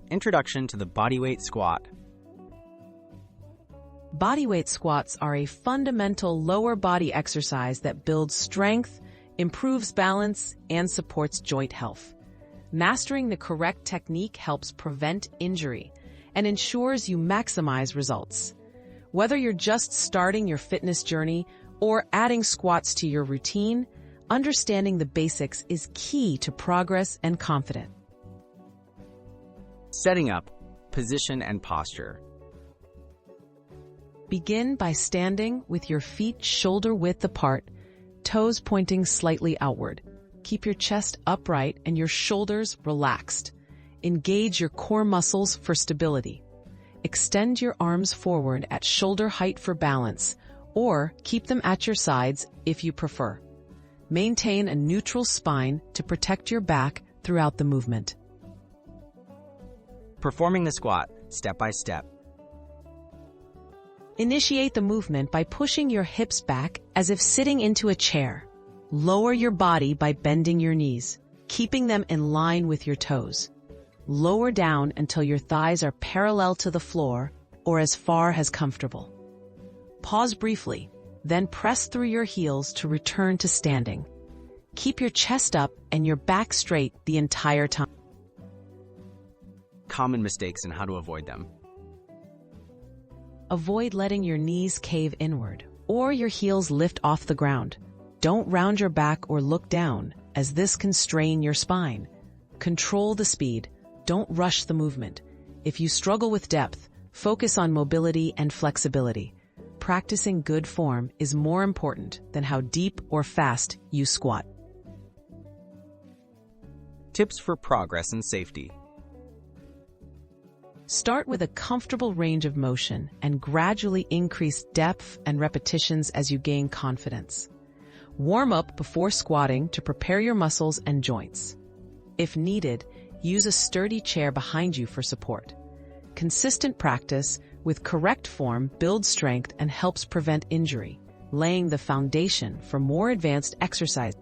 Introduction to the bodyweight squat. Bodyweight squats are a fundamental lower body exercise that builds strength, improves balance, and supports joint health. Mastering the correct technique helps prevent injury and ensures you maximize results. Whether you're just starting your fitness journey or adding squats to your routine, understanding the basics is key to progress and confidence. Setting up, position, and posture. Begin by standing with your feet shoulder-width apart, toes pointing slightly outward. Keep your chest upright and your shoulders relaxed. Engage your core muscles for stability. Extend your arms forward at shoulder height for balance, or keep them at your sides if you prefer. Maintain a neutral spine to protect your back throughout the movement. Performing the squat, step by step. Initiate the movement by pushing your hips back as if sitting into a chair. Lower your body by bending your knees, keeping them in line with your toes. Lower down until your thighs are parallel to the floor or as far as comfortable. Pause briefly, then press through your heels to return to standing. Keep your chest up and your back straight the entire time. Common mistakes and how to avoid them. Avoid letting your knees cave inward or your heels lift off the ground. Don't round your back or look down, as this can strain your spine. Control the speed. Don't rush the movement. If you struggle with depth, focus on mobility and flexibility. Practicing good form is more important than how deep or fast you squat. Tips for progress and safety. Start with a comfortable range of motion and gradually increase depth and repetitions as you gain confidence. Warm up before squatting to prepare your muscles and joints. If needed, use a sturdy chair behind you for support. Consistent practice with correct form builds strength and helps prevent injury, laying the foundation for more advanced exercise.